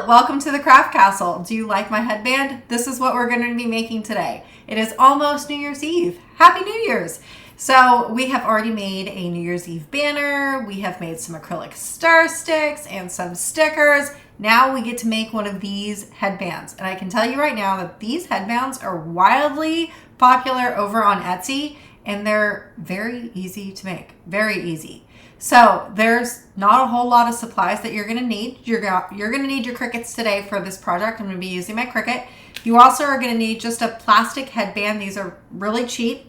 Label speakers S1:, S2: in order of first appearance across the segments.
S1: welcome to the Craft Castle. Do you like my headband? This is what we're going to be making today. It is almost New Year's Eve. Happy New Year's! So we have already made a New Year's Eve banner. We have made some acrylic star sticks and some stickers. Now we get to make one of these headbands. And I can tell you right now that these headbands are wildly popular over on Etsy, and they're very easy to make. Very easy. So there's not a whole lot of supplies that you're going to need. You're going to need your Cricuts today for this project. I'm going to be using my Cricut. You also are going to need just a plastic headband. These are really cheap.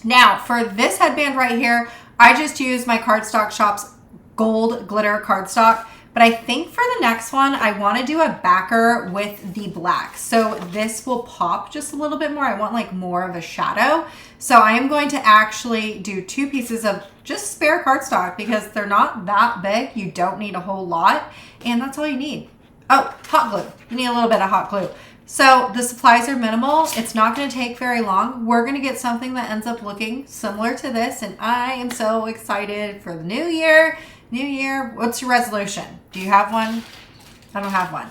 S1: Now for this headband right here, I just used my Cardstock Shop's gold glitter cardstock. But I think for the next one, I want to do a backer with the black. So this will pop just a little bit more. I want like more of a shadow. So I am going to actually do 2 pieces of just spare cardstock because they're not that big. You don't need a whole lot. And that's all you need. Oh, hot glue. You need a little bit of hot glue. So the supplies are minimal. It's not going to take very long. We're going to get something that ends up looking similar to this. And I am so excited for the new year. New year, what's your resolution? Do you have one? I don't have one.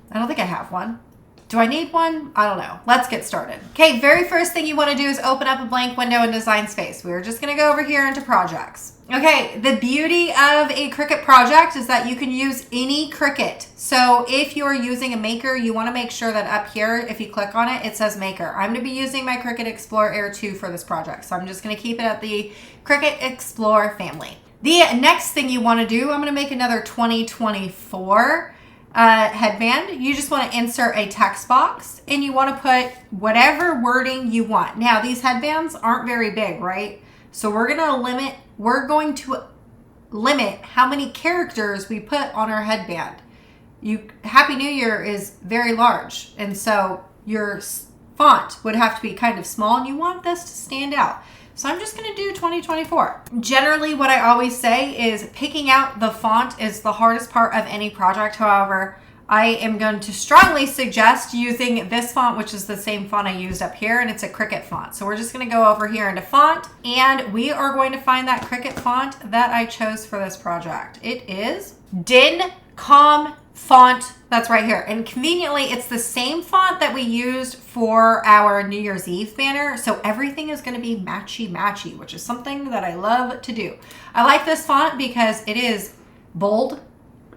S1: I don't think I have one. Do I need one? I don't know. Let's get started. Okay, very first thing you want to do is open up a blank window in Design Space. We're just going to go over here into projects. Okay, the beauty of a Cricut project is that you can use any Cricut. So if you're using a maker, you want to make sure that up here, if you click on it, it says maker. I'm going to be using my Cricut Explore Air 2 for this project. So I'm just going to keep it at the Cricut Explore family. The next thing you want to do, I'm going to make another 2024 headband. You just want to insert a text box and you want to put whatever wording you want. Now, these headbands aren't very big, right? So we're going to limit how many characters we put on our headband. Happy New Year is very large, and so your font would have to be kind of small, and you want this to stand out. So I'm just going to do 2024. Generally, what I always say is picking out the font is the hardest part of any project. However, I am going to strongly suggest using this font, which is the same font I used up here, and it's a Cricut font. So we're just going to go over here into font, and we are going to find that Cricut font that I chose for this project. It is DIN.com font. That's right here. And conveniently, it's the same font that we used for our New Year's Eve banner. So everything is going to be matchy-matchy, which is something that I love to do. I like this font because it is bold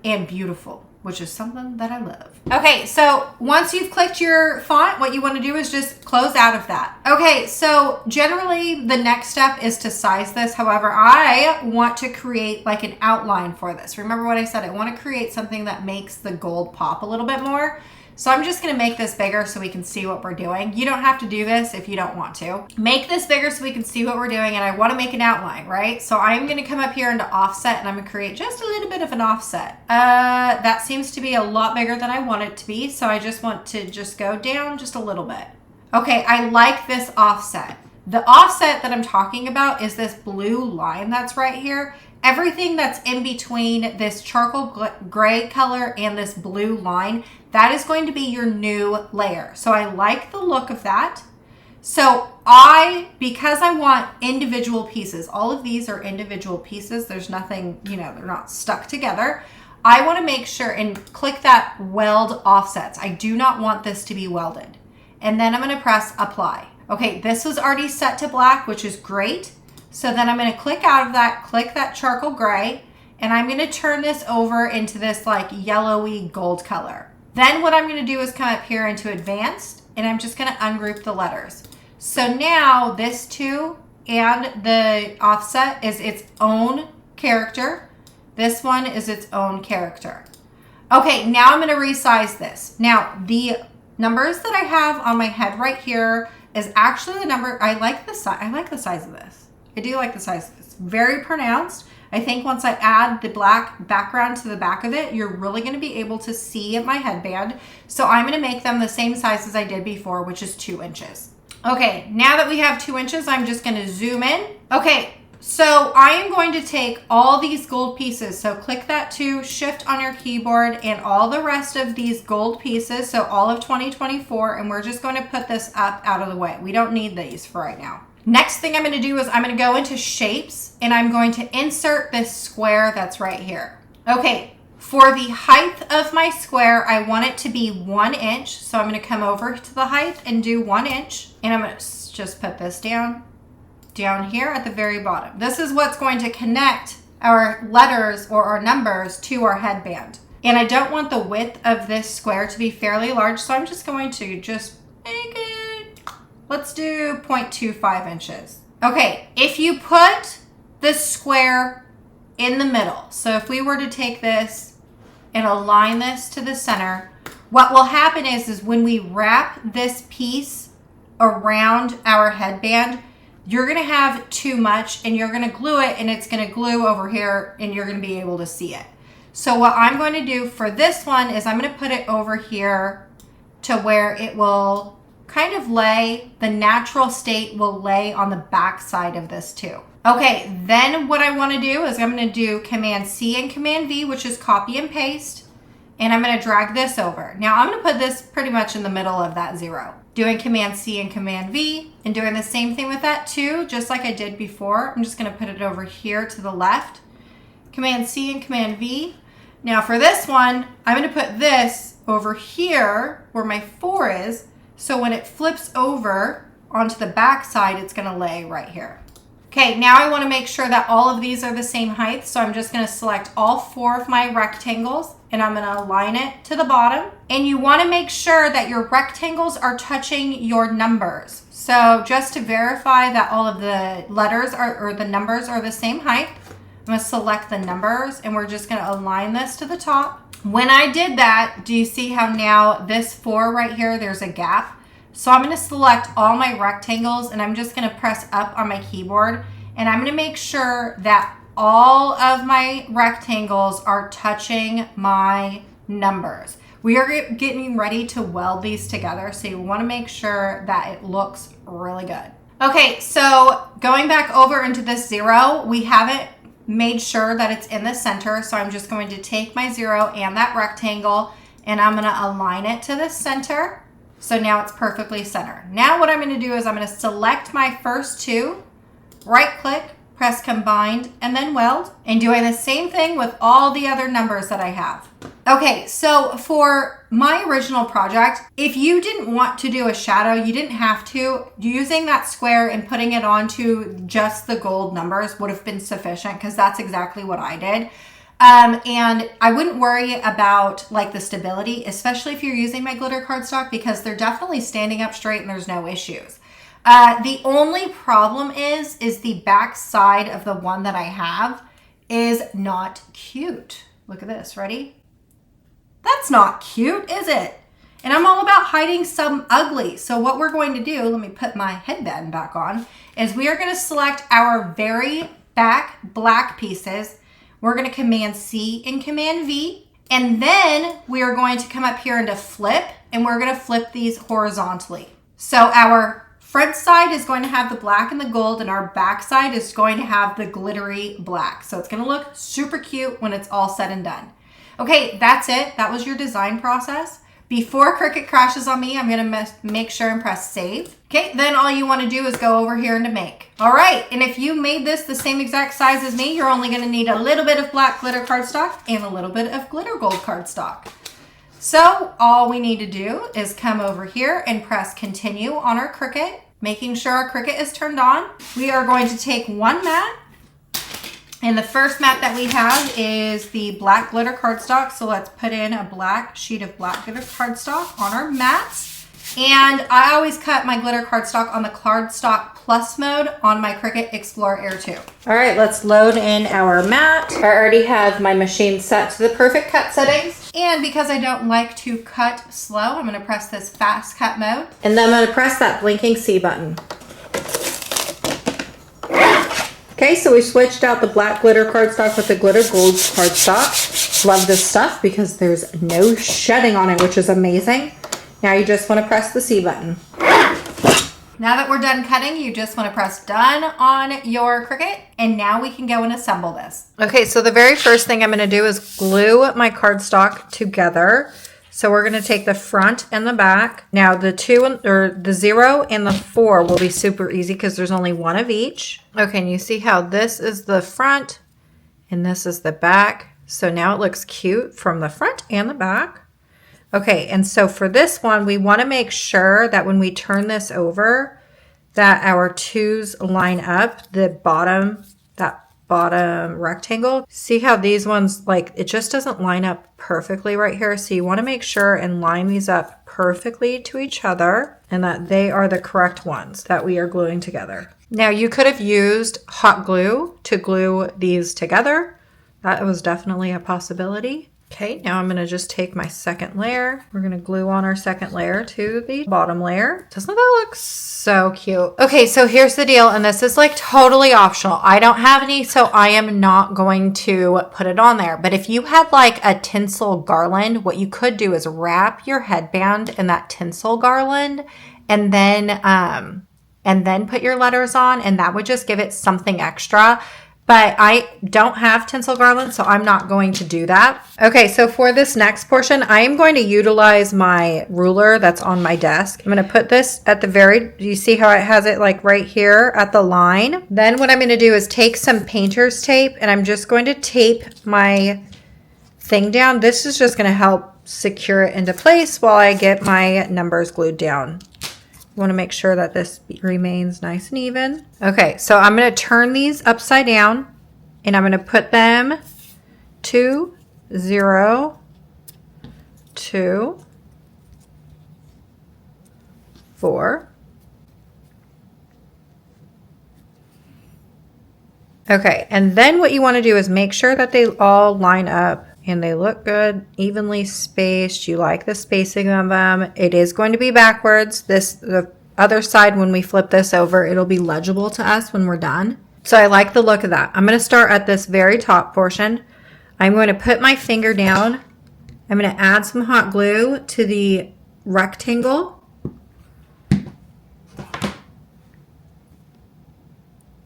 S1: and beautiful, which is something that I love. Okay, so once you've clicked your font, what you want to do is just close out of that. Okay, so generally the next step is to size this. However, I want to create like an outline for this. Remember what I said, I want to create something that makes the gold pop a little bit more. So I'm just going to make this bigger so we can see what we're doing. You don't have to do this if you don't want to. Make this bigger so we can see what we're doing, and I want to make an outline, right? So I'm going to come up here into offset, and I'm going to create just a little bit of an offset. That seems to be a lot bigger than I want it to be, so I just want to just go down just a little bit. Okay, I like this offset. The offset that I'm talking about is this blue line that's right here. Everything that's in between this charcoal gray color and this blue line, that is going to be your new layer. So I like the look of that. So because I want individual pieces, all of these are individual pieces. There's nothing, they're not stuck together. I want to make sure and click that weld offsets. I do not want this to be welded. And then I'm going to press apply. Okay, this was already set to black, which is great. So then I'm going to click out of that, click that charcoal gray, and I'm going to turn this over into this like yellowy gold color. Then what I'm going to do is come up here into advanced, and I'm just going to ungroup the letters. So now this 2 and the offset is its own character. This one is its own character. Okay, now I'm going to resize this. Now the numbers that I have on my head right here is actually the number. I like the size of this. I do like the size. It's very pronounced. I think once I add the black background to the back of it, you're really going to be able to see my headband. So I'm going to make them the same size as I did before, which is 2 inches. Okay, now that we have 2 inches, I'm just going to zoom in. Okay, so I am going to take all these gold pieces. So click that 2, shift on your keyboard, and all the rest of these gold pieces, so all of 2024, and we're just going to put this up out of the way. We don't need these for right now. Next thing I'm going to do is I'm going to go into shapes, and I'm going to insert this square that's right here. Okay, For the height of my square, I want it to be 1 inch. So I'm going to come over to the height and do 1 inch. And I'm going to just put this down here at the very bottom. This is what's going to connect our letters or our numbers to our headband. And I don't want the width of this square to be fairly large, so I'm just going to just make it, let's do 0.25 inches. Okay, if you put this square in the middle, so if we were to take this and align this to the center, what will happen is when we wrap this piece around our headband, you're going to have too much and you're going to glue it, and it's going to glue over here and you're going to be able to see it. So what I'm going to do for this one is I'm going to put it over here to where it will kind of lay, the natural state will lay on the back side of this too. Okay, then what I want to do is I'm going to do Command C and Command V, which is copy and paste, and I'm going to drag this over. Now I'm going to put this pretty much in the middle of that 0. Doing Command C and Command V and doing the same thing with that too, just like I did before. I'm just going to put it over here to the left. Command C and Command V. Now for this one, I'm going to put this over here where my 4 is. So when it flips over onto the back side, it's going to lay right here. Okay, now I want to make sure that all of these are the same height. So I'm just going to select all 4 of my rectangles and I'm going to align it to the bottom. And you want to make sure that your rectangles are touching your numbers. So just to verify that all of the letters or the numbers are the same height, I'm going to select the numbers and we're just going to align this to the top. When I did that, do you see how now this 4 right here, there's a gap? So I'm going to select all my rectangles and I'm just going to press up on my keyboard and I'm going to make sure that all of my rectangles are touching my numbers. We are getting ready to weld these together, so you want to make sure that it looks really good. Okay, so going back over into this 0, we haven't made sure that it's in the center, so I'm just going to take my 0 and that rectangle and I'm going to align it to the center. So now it's perfectly centered. Now what I'm going to do is I'm going to select my first 2, right click, press combined, and then weld, and doing the same thing with all the other numbers that I have. Okay, so for my original project, if you didn't want to do a shadow, you didn't have to. Using that square and putting it onto just the gold numbers would have been sufficient because that's exactly what I did. And I wouldn't worry about like the stability, especially if you're using my glitter cardstock, because they're definitely standing up straight and there's no issues. The only problem is the back side of the one that I have is not cute. Look at this, ready? That's not cute, is it? And I'm all about hiding some ugly. So what we're going to do, let me put my headband back on, is we are going to select our very back black pieces. We're going to Command C and Command V. And then we are going to come up here into flip, and we're going to flip these horizontally. So our front side is going to have the black and the gold, and our back side is going to have the glittery black. So it's going to look super cute when it's all said and done. Okay, that's it. That was your design process. Before Cricut crashes on me, I'm going to make sure and press save. Okay, then all you want to do is go over here into make. All right, and if you made this the same exact size as me, you're only going to need a little bit of black glitter cardstock and a little bit of glitter gold cardstock. So all we need to do is come over here and press continue on our Cricut, making sure our Cricut is turned on. We are going to take one mat. And the first mat that we have is the black glitter cardstock. So let's put in a black sheet of black glitter cardstock on our mats. And I always cut my glitter cardstock on the Cardstock Plus mode on my Cricut Explorer Air 2. All right, let's load in our mat. I already have my machine set to the perfect cut settings. And because I don't like to cut slow, I'm gonna press this fast cut mode. And then I'm gonna press that blinking C button. Okay, so we switched out the black glitter cardstock with the glitter gold cardstock. Love this stuff because there's no shedding on it, which is amazing. Now you just want to press the C button. Now that we're done cutting, you just want to press done on your Cricut, and now we can go and assemble this. Okay, so the very first thing I'm going to do is glue my cardstock together. So we're going to take the front and the back. Now the 0 and the 4 will be super easy because there's only one of each. Okay, and you see how this is the front and this is the back. So now it looks cute from the front and the back. Okay, and so for this one, we want to make sure that when we turn this over, that our twos line up that bottom rectangle. See how these ones, like, it just doesn't line up perfectly right here. So you want to make sure and line these up perfectly to each other and that they are the correct ones that we are gluing together. Now you could have used hot glue to glue these together. That was definitely a possibility. Okay, now I'm going to just take my second layer. We're going to glue on our second layer to the bottom layer. Doesn't that look so cute? Okay, so here's the deal, and this is like totally optional. I don't have any, so I am not going to put it on there. But if you had like a tinsel garland, what you could do is wrap your headband in that tinsel garland and then put your letters on, and that would just give it something extra. But I don't have tinsel garland, so I'm not going to do that. Okay, so for this next portion, I am going to utilize my ruler that's on my desk. I'm going to put this at the do you see how it has it like right here at the line? Then what I'm going to do is take some painter's tape, and I'm just going to tape my thing down. This is just going to help secure it into place while I get my numbers glued down. You want to make sure that this remains nice and even. Okay, so I'm going to turn these upside down and I'm going to put them 2, 0, 2, 4. Okay, and then what you want to do is make sure that they all line up and they look good, evenly spaced. You like the spacing of them. It is going to be backwards. The other side, when we flip this over, it'll be legible to us when we're done. So I like the look of that. I'm going to start at this very top portion. I'm going to put my finger down. I'm going to add some hot glue to the rectangle.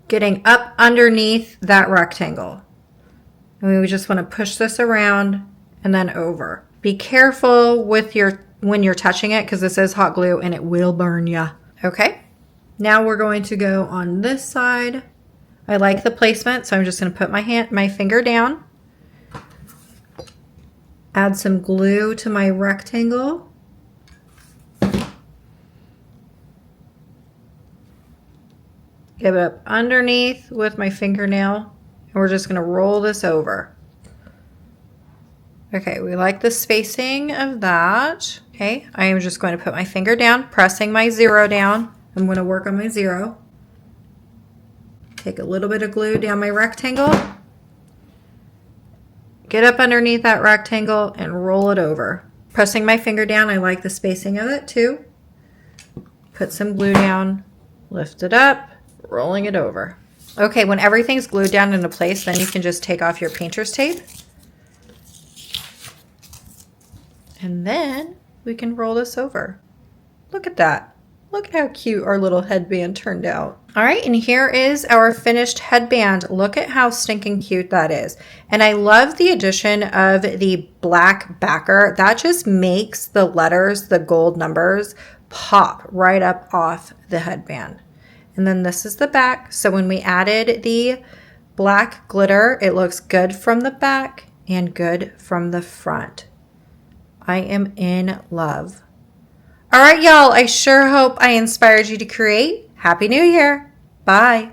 S1: Getting up underneath that rectangle. And we just want to push this around and then over. Be careful with when you're touching it because this is hot glue and it will burn ya. Okay, now we're going to go on this side. I like the placement, so I'm just going to put my finger down. Add some glue to my rectangle. Give it up underneath with my fingernail. And we're just going to roll this over. Okay, we like the spacing of that. Okay, I am just going to put my finger down, pressing my 0 down. I'm going to work on my 0. Take a little bit of glue down my rectangle. Get up underneath that rectangle and roll it over. Pressing my finger down, I like the spacing of it too. Put some glue down, lift it up, rolling it over. Okay, when everything's glued down into place, then you can just take off your painter's tape. And then we can roll this over. Look at that. Look at how cute our little headband turned out. All right, and here is our finished headband. Look at how stinking cute that is. And I love the addition of the black backer. That just makes the letters, the gold numbers, pop right up off the headband. And then this is the back. So when we added the black glitter, it looks good from the back and good from the front. I am in love. All right, y'all, I sure hope I inspired you to create. Happy New Year. Bye.